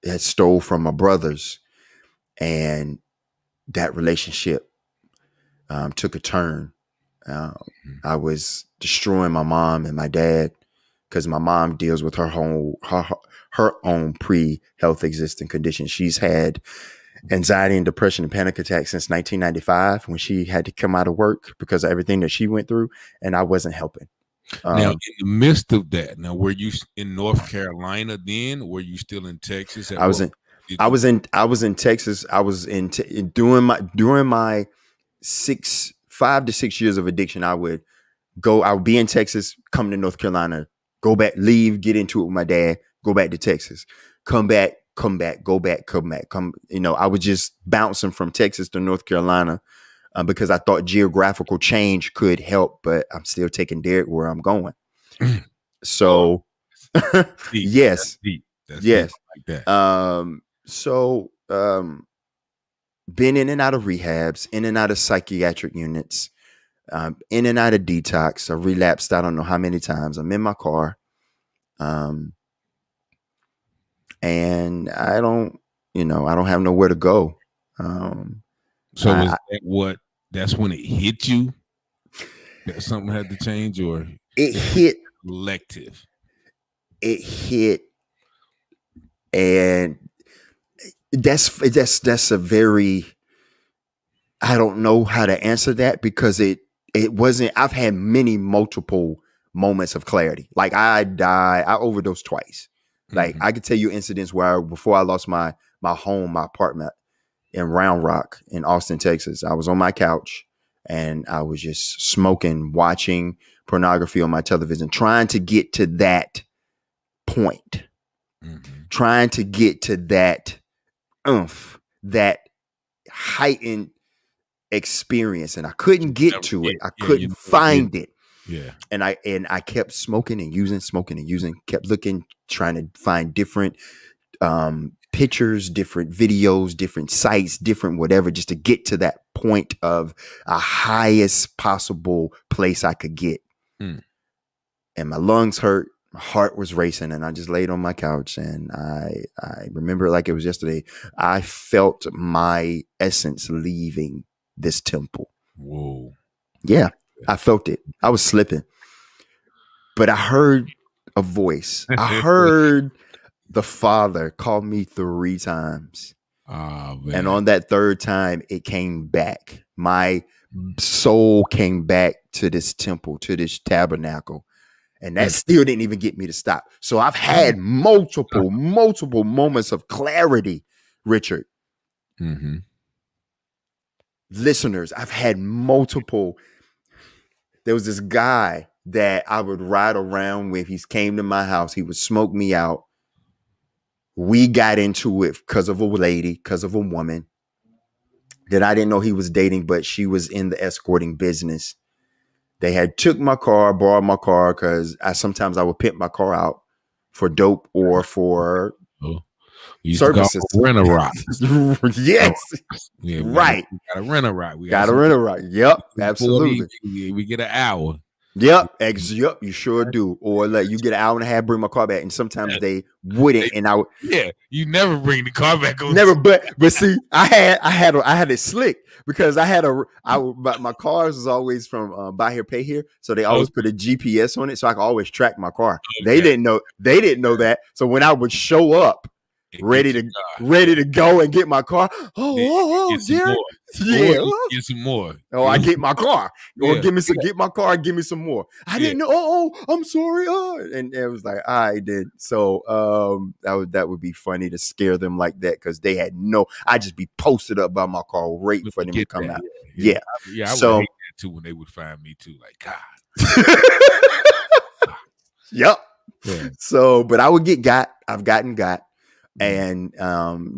had stole from my brothers, and that relationship took a turn. I was destroying my mom and my dad because my mom deals with her own pre-health existing condition. She's had anxiety and depression and panic attacks since 1995, when she had to come out of work because of everything that she went through, and I wasn't helping. Now, in the midst of that, were you in North Carolina then? Were you still in Texas? I was in Texas. I was during my 5 to 6 years of addiction. I would be in Texas, come to North Carolina, go back, leave, get into it with my dad, go back to Texas, come back, go back, come back. I was just bouncing from Texas to North Carolina because I thought geographical change could help, but I'm still taking Derick where I'm going. So yes, That's yes. deep like that. So been in and out of rehabs, in and out of psychiatric units, in and out of detox. I relapsed, I don't know how many times. I'm in my car. And I don't have nowhere to go. So that's when it hit you that something had to change, or it hit Collective. It hit, and that's a very, I don't know how to answer that, because it wasn't. I've had multiple moments of clarity. Like I overdosed twice. Like I could tell you incidents where before I lost my home, my apartment in Round Rock in Austin, Texas, I was on my couch and I was just smoking, watching pornography on my television, trying to get to that point, trying to get to that that heightened experience, and I couldn't get to it. I couldn't find it. Yeah. And I kept smoking and using, kept looking, trying to find different pictures, different videos, different sites, different whatever, just to get to that point of a highest possible place I could get. And my lungs hurt, my heart was racing, and I just laid on my couch, and I remember it like it was yesterday. I felt my essence leaving this temple. Whoa. Yeah, I felt it. I was slipping. But I heard a voice. I heard the Father call me 3 times. Oh, man. And on that 3rd time, it came back. My soul came back to this temple, to this tabernacle. And that still didn't even get me to stop. So I've had multiple moments of clarity, Richard. Listeners, I've had multiple. There was this guy that I would ride around with. He came to my house. He would smoke me out. We got into it because of a lady, because of a woman that I didn't know he was dating, but she was in the escorting business. They had took my car, borrowed my car, because sometimes I would pimp my car out for dope or for services. Rent a rock. Yes. Yeah, right. We gotta rent a rock. We gotta rent a rock. Yep. Absolutely. We get an hour. Yep. Yep. You sure do. Or like you get an hour and a half, bring my car back. And sometimes they wouldn't. And I would. Yeah. You never bring the car back on. Never. But see, I had it slick because my cars was always from buy here, pay here. So they always put a GPS on it. So I could always track my car. Okay. They didn't know that. So when I would show up, ready to go and get my car. Derick. Yeah. Get some more. I get my car. Or get my car and give me some more. I didn't know. I'm sorry. And it was like, all right, then. So that would be funny to scare them like that, because they had I'd just be posted up by my car waiting for them to come out. Yeah. I would hate that too when they would find me too. Like, God. Yep. Yeah. So, but I would get got. I've gotten got. And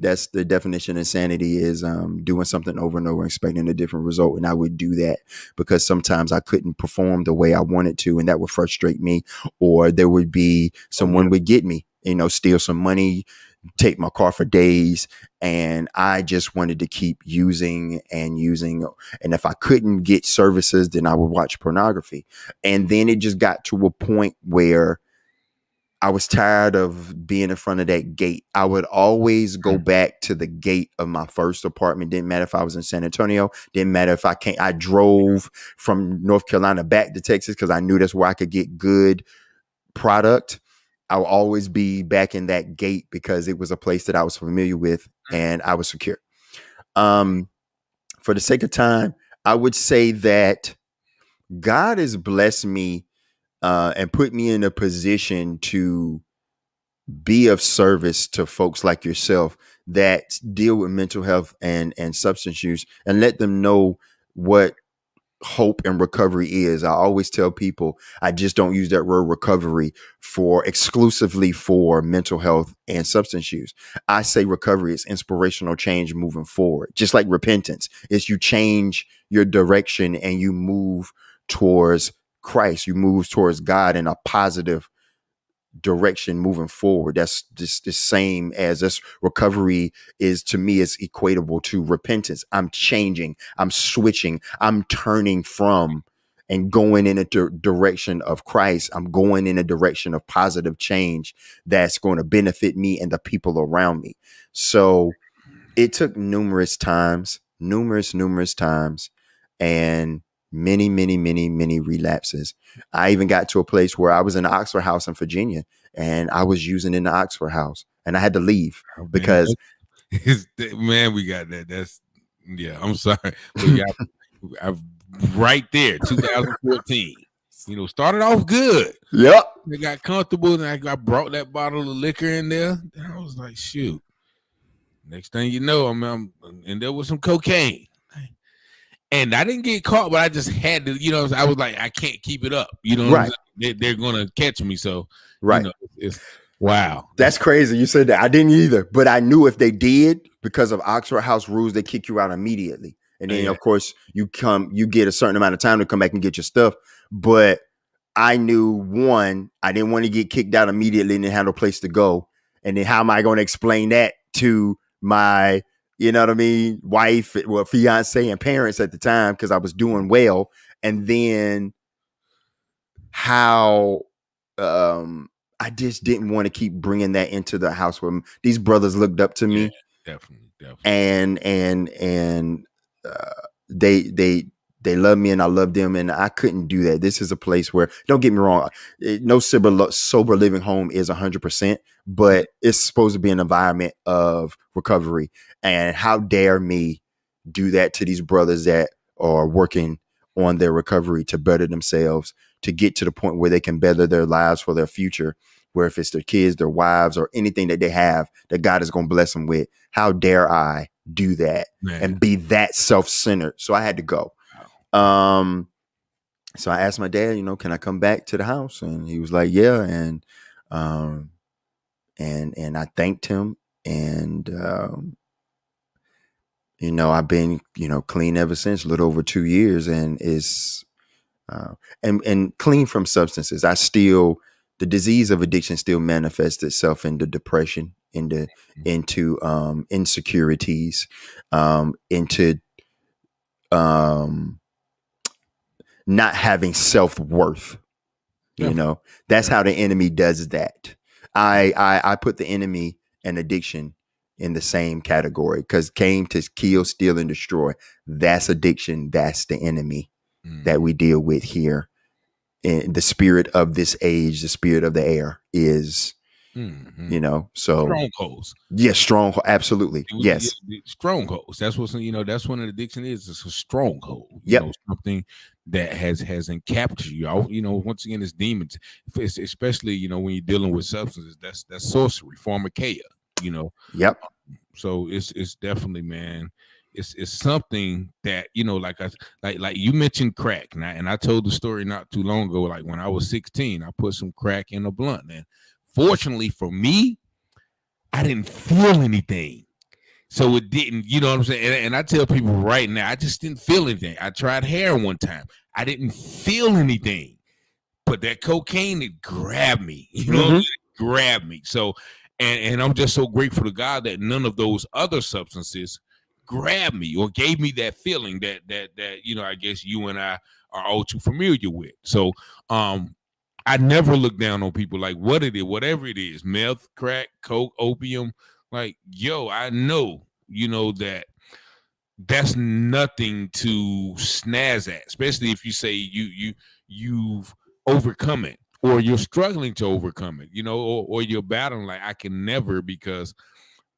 that's the definition of insanity, is doing something over and over, expecting a different result. And I would do that because sometimes I couldn't perform the way I wanted to, and that would frustrate me. Or there would be someone would get me, steal some money, take my car for days. And I just wanted to keep using. And if I couldn't get services, then I would watch pornography. And then it just got to a point where I was tired of being in front of that gate. I would always go back to the gate of my first apartment. Didn't matter if I was in San Antonio. Didn't matter if I drove from North Carolina back to Texas because I knew that's where I could get good product. I would always be back in that gate because it was a place that I was familiar with and I was secure. For the sake of time, I would say that God has blessed me and put me in a position to be of service to folks like yourself that deal with mental health and substance use, and let them know what hope and recovery is. I always tell people I just don't use that word recovery exclusively for mental health and substance use. I say recovery is inspirational change moving forward, just like repentance. It's you change your direction and you move towards Christ. You move towards God in a positive direction moving forward. That's just the same as this. Recovery is, to me, is equatable to repentance. I'm changing, I'm switching, I'm turning from and going in a direction of Christ. I'm going in a direction of positive change that's going to benefit me and the people around me. So it took numerous times. And many, many, many, many relapses. I even got to a place where I was in the Oxford House in Virginia, and I was using in the Oxford House, and I had to leave because man, we got that. That's I'm sorry, but yeah, I've right there, 2014. Started off good. yep. I got comfortable, and I brought that bottle of liquor in there. And I was like, shoot. Next thing you know, I'm and there was some cocaine. And I didn't get caught, but I just had to, I was like, I can't keep it up. Right. They're going to catch me. So, Right. It's wow. That's crazy. You said that. I didn't either, but I knew if they did, because of Oxford House rules, they kick you out immediately. And then, of course, you get a certain amount of time to come back and get your stuff. But I knew, one, I didn't want to get kicked out immediately and then have no place to go. And then how am I going to explain that to my, wife, fiance and parents at the time, because I was doing well. And then how I just didn't want to keep bringing that into the house where these brothers looked up to me. Definitely. And they love me and I love them, and I couldn't do that. This is a place where, don't get me wrong, no sober living home is 100%, but it's supposed to be an environment of recovery. And how dare me do that to these brothers that are working on their recovery to better themselves, to get to the point where they can better their lives for their future, where if it's their kids, their wives, or anything that they have that God is going to bless them with. How dare I do that and be that self-centered? So I had to go. So I asked my dad, can I come back to the house? And he was like, yeah. And I thanked him. And, I've been, clean ever since, a little over 2 years, and it's, and clean from substances. The disease of addiction still manifests itself into depression, into insecurities, into not having self-worth. That's how the enemy does that. I put the enemy and addiction in the same category, because came to kill, steal, and destroy. That's addiction. That's the enemy that we deal with here. And the spirit of this age, the spirit of the air is, so strongholds. Yes, stronghold. Absolutely. Yes. Strongholds. That's what, that's what an addiction is. It's a stronghold. Something that has captured you. Once again, it's demons. Especially, when you're dealing with substances, that's sorcery, pharmakeia, Yep. So it's definitely, man, it's something that, like you mentioned crack, and I told the story not too long ago. Like when I was 16, I put some crack in a blunt, and fortunately for me, I didn't feel anything. So it didn't, you know what I'm saying? And I tell people right now, I just didn't feel anything. I tried heroin one time. I didn't feel anything. But that cocaine, it grabbed me. It grabbed me. So, and I'm just so grateful to God that none of those other substances grabbed me or gave me that feeling that I guess you and I are all too familiar with. So, I never look down on people like whatever it is, meth, crack, coke, opium. Like, I know, that's nothing to snaz at, especially if you say you've overcome it or you're struggling to overcome it, or you're battling. Like, I can never, because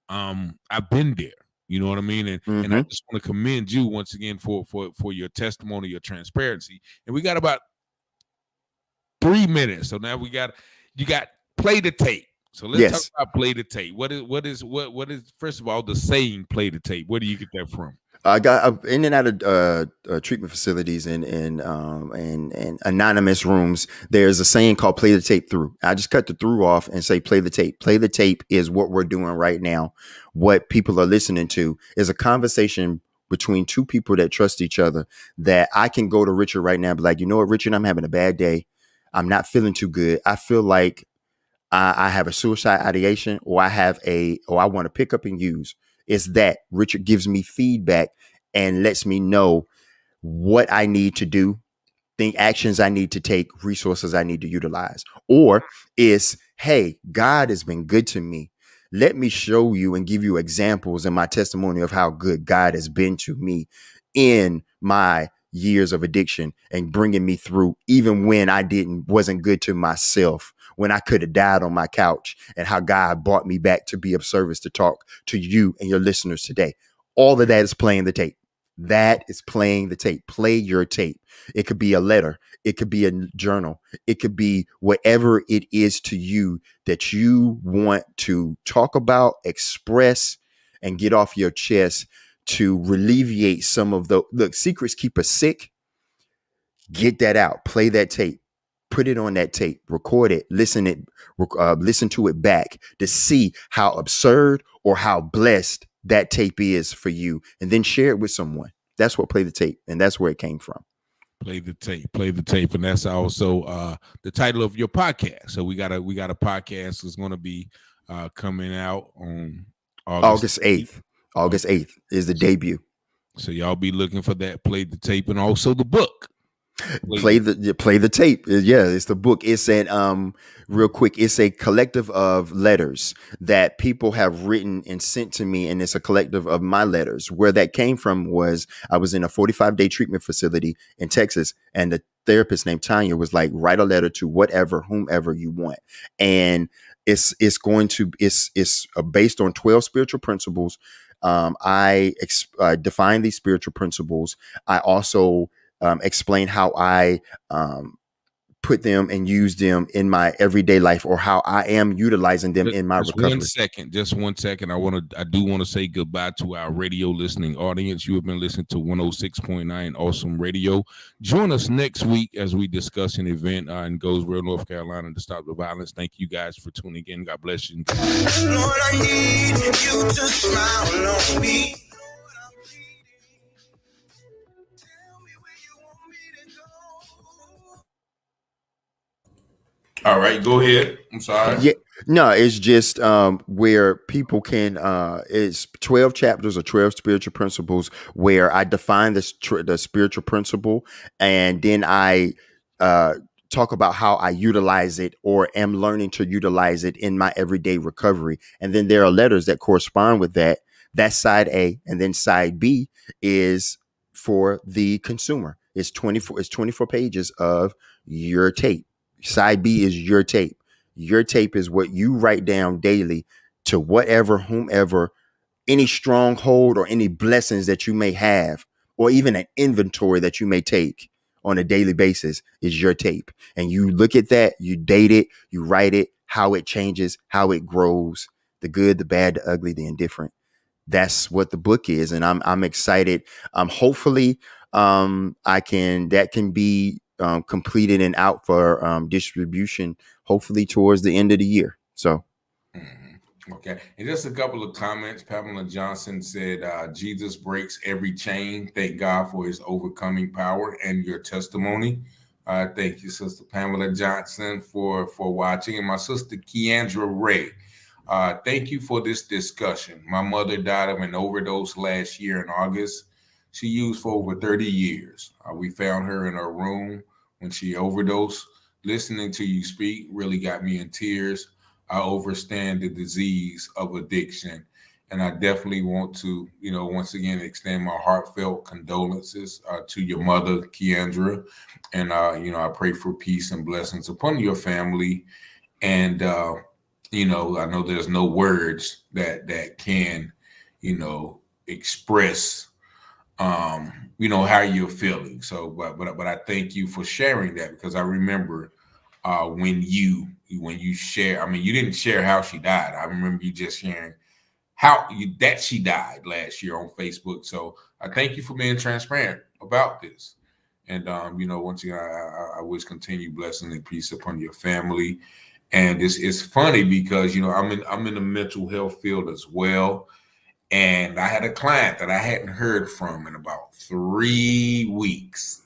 I've been there. You know what I mean? And I just want to commend you once again for your testimony, your transparency. And we got about 3 minutes. So now you got play the tape. So let's talk about play the tape. What is first of all the saying play the tape? Where do you get that from? I got in and out of treatment facilities and anonymous rooms. There's a saying called play the tape through. I just cut the through off and say play the tape. Play the tape is what we're doing right now. What people are listening to is a conversation between two people that trust each other, that I can go to Richard right now and be like, you know what, Richard, I'm having a bad day. I'm not feeling too good. I feel like I have a suicide ideation, or I want to pick up and use. It's that Richard gives me feedback and lets me know what I need to do, actions I need to take, resources I need to utilize. Or it's, hey, God has been good to me. Let me show you and give you examples in my testimony of how good God has been to me in my years of addiction and bringing me through, even when I wasn't good to myself, when I could have died on my couch, and how God brought me back to be of service to talk to you and your listeners today. All of that is playing the tape. That is playing the tape. Play your tape. It could be a letter. It could be a journal. It could be whatever it is to you that you want to talk about, express, and get off your chest to alleviate some of the look. Secrets keep us sick. Get that out. Play that tape. Put it on that tape. Record it. Listen to it back to see how absurd or how blessed that tape is for you, and then share it with someone. That's what Play the Tape, and that's where it came from. Play the tape, and that's also the title of your podcast. So we got a podcast that's going to be coming out on August 8th. August 8th is the debut. So y'all be looking for that. Play the Tape, and also the book. Play the tape. Yeah, it's the book. It's an real quick, it's a collective of letters that people have written and sent to me, and it's a collective of my letters. Where that came from was I was in a 45-day treatment facility in Texas, and the therapist named Tanya was like, write a letter to whomever you want. And it's based on 12 spiritual principles. I define these spiritual principles. I also explain how I put them and use them in my everyday life, or how I am utilizing them in my recovery. Just 1 second. I do want to say goodbye to our radio listening audience. You have been listening to 106.9 Awesome Radio. Join us next week as we discuss an event in Goldsboro, North Carolina, to stop the violence. Thank you guys for tuning in. God bless you. Lord, I need you to smile on me. All right, go ahead. I'm sorry. Yeah, no, it's just where people can. It's 12 chapters or 12 spiritual principles where I define the spiritual principle, and then I talk about how I utilize it or am learning to utilize it in my everyday recovery. And then there are letters that correspond with that. That's side A, and then side B is for the consumer. It's 24 pages of your tape. Side B is your tape. Your tape is what you write down daily to whomever, any stronghold or any blessings that you may have, or even an inventory that you may take on a daily basis is your tape. And you look at that, you date it, you write it, how it changes, how it grows, the good, the bad, the ugly, the indifferent. That's what the book is. And I'm excited. Hopefully that can be completed and out for distribution, hopefully towards the end of the year. So, okay. And just a couple of comments. Pamela Johnson said, Jesus breaks every chain. Thank God for his overcoming power and your testimony. Thank you, Sister Pamela Johnson, for watching. And my sister Keandra Ray, thank you for this discussion. My mother died of an overdose last year in August. She used for over 30 years. We found her in her room when she overdosed. Listening to you speak really got me in tears. I understand the disease of addiction. And I definitely want to, once again, extend my heartfelt condolences to your mother, Keandra. And, I pray for peace and blessings upon your family. And, I know there's no words that can, express how you're feeling. So, but I thank you for sharing that, because I remember when you share. I mean, you didn't share how she died. I remember you just sharing that she died last year on Facebook. So I thank you for being transparent about this. And once again, I wish continued blessing and peace upon your family. And it's funny because I'm in the mental health field as well. And I had a client that I hadn't heard from in about 3 weeks.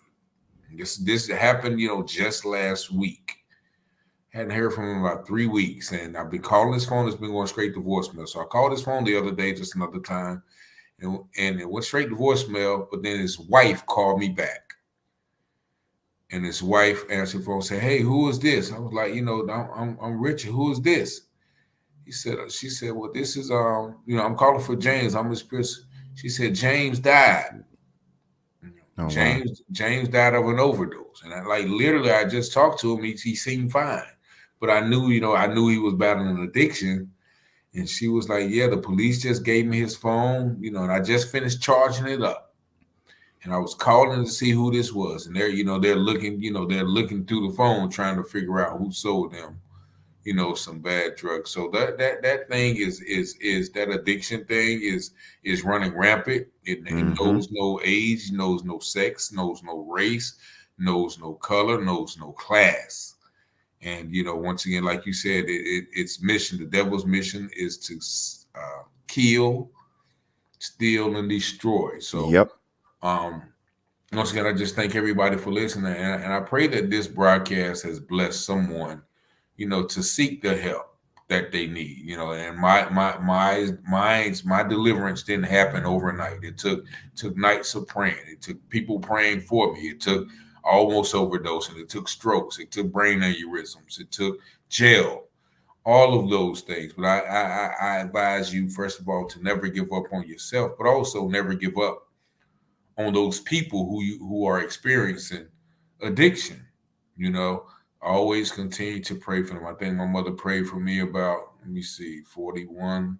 This happened, just last week. Hadn't heard from him in about 3 weeks. And I've been calling his phone. It's been going straight to voicemail. So I called his phone the other day, just another time. And it went straight to voicemail. But then his wife called me back. And his wife answered the phone and said, "Hey, who is this?" I was like, I'm Richard. Who is this? She said, "Well, this is, I'm calling for James. I'm his person." She said, "James died." Oh, wow. James died of an overdose, and literally, I just talked to him. He seemed fine, but I knew he was battling addiction. And she was like, "Yeah, the police just gave me his phone, and I just finished charging it up, and I was calling to see who this was, and they're looking through the phone trying to figure out who sold them, some bad drugs. So that thing is that addiction thing is running rampant. It knows no age, knows no sex, knows no race, knows no color, knows no class. And once again, like you said, its mission, the devil's mission, is to kill, steal, and destroy. So, Yep. Once again, I just thank everybody for listening, and I pray that this broadcast has blessed someone, to seek the help that they need. And my deliverance didn't happen overnight. It took nights of praying. It took people praying for me. It took almost overdosing. It took strokes. It took brain aneurysms. It took jail. All of those things. But I advise you, first of all, to never give up on yourself, but also never give up on those people who are experiencing addiction. Always continue to pray for them. I think my mother prayed for me about, 41.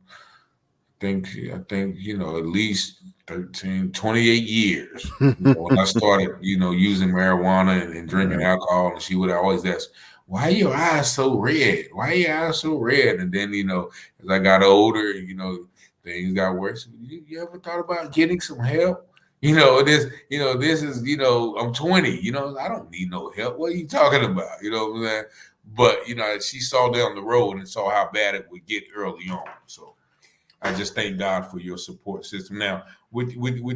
I think, at least 13, 28 years. When I started, using marijuana and drinking alcohol, and she would always ask, "Why are your eyes so red? Why are your eyes so red?" And then, as I got older, things got worse. You ever thought about getting some help? This is, I'm 20, I don't need no help. What are you talking about? You know what I'm saying? But, she saw down the road and saw how bad it would get early on. So I just thank God for your support system. Now, with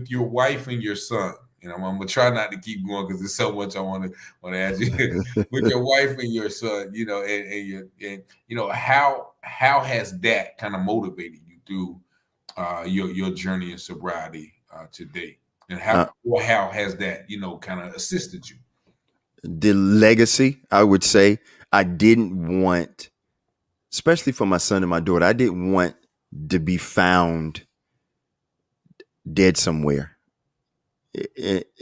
your wife and your son, I'm gonna try not to keep going because there's so much I want to ask you. With your wife and your son, how has that kind of motivated you through your journey in sobriety today? And how has that, kind of assisted you? The legacy, I would say, I didn't want, especially for my son and my daughter, I didn't want to be found dead somewhere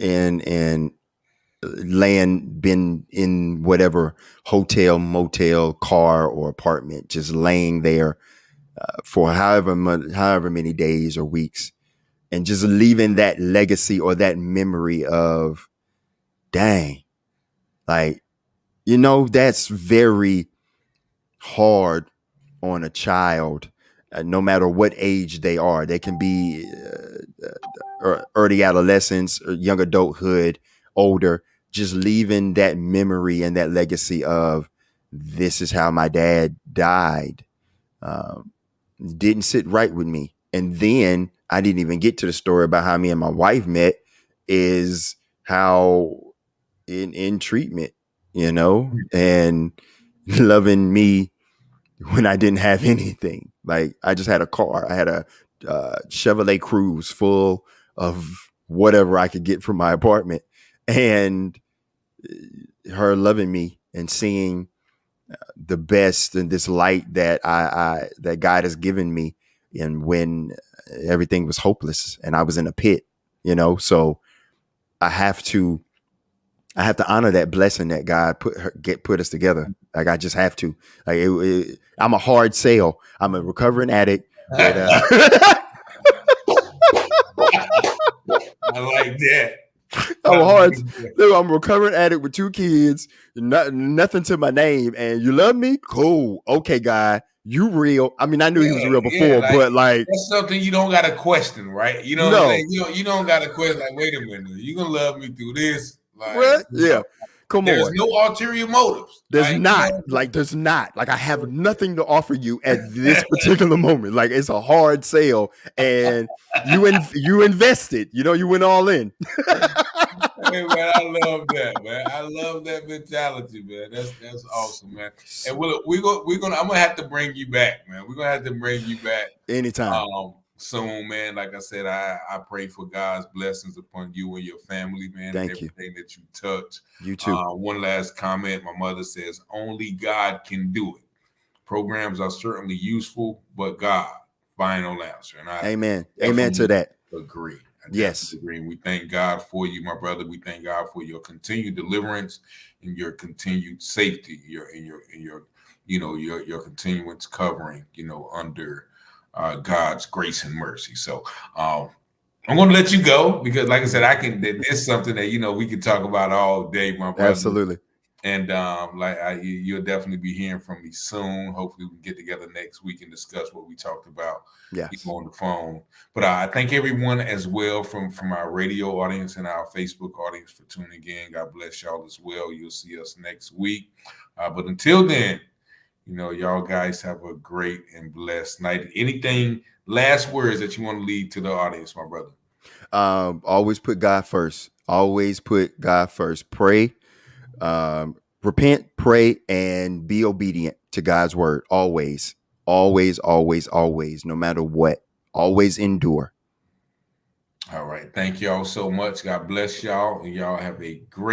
and been in whatever hotel, motel, car, or apartment, just laying there for however many days or weeks, and just leaving that legacy or that memory of, dang, like, that's very hard on a child, no matter what age they are. They can be early adolescence, or young adulthood, older, just leaving that memory and that legacy of, this is how my dad died. Didn't sit right with me. And then I didn't even get to the story about how me and my wife met, is how in treatment, and loving me when I didn't have anything. Like, I just had a car. I had a Chevrolet Cruze full of whatever I could get from my apartment, and her loving me and seeing the best and this light that that God has given me, and when everything was hopeless and I was in a pit, so I have to honor that blessing that God put us together. Like, I just have to. Like, I'm a hard sell. I'm a recovering addict. With, I like that. I'm a recovering addict with 2 kids, nothing to my name, and you love me? Cool. Okay, guy, you real. I mean, I knew he was real before, but that's something you don't gotta question, right? You know what I'm saying? You don't gotta question, like, wait a minute, you gonna love me through this? Like, yeah. Come there's on. no ulterior motives. There's not. There's not. Like, I have nothing to offer you at this particular moment. Like, it's a hard sale, and you invested. You went all in. Hey, man, I love that, man. I love that mentality, man. That's awesome, man. And I'm gonna have to bring you back, man. We're gonna have to bring you back anytime. Soon, man. Like I said, I pray for God's blessings upon you and your family, man. Thank and you. Everything that you touch. You too. One last comment. My mother says, only God can do it. Programs are certainly useful, but God, final answer. And Amen to that. Agree. Yes. Agree. We thank God for you, my brother. We thank God for your continued deliverance and your continued safety, your continuance covering, under God's grace and mercy. So I'm going to let you go because, like I said, there's something that we can talk about all day, my brother. Absolutely. And you'll definitely be hearing from me soon. Hopefully, we can get together next week and discuss what we talked about on the phone. But I thank everyone as well from our radio audience and our Facebook audience for tuning in. God bless y'all as well. You'll see us next week. But until then, y'all guys have a great and blessed night. Anything, last words that you want to leave to the audience, my brother? Always put God first. Always put God first. Pray. Repent, pray, and be obedient to God's word. Always, always, always, always, no matter what. Always endure. All right. Thank y'all so much. God bless y'all. And y'all have a great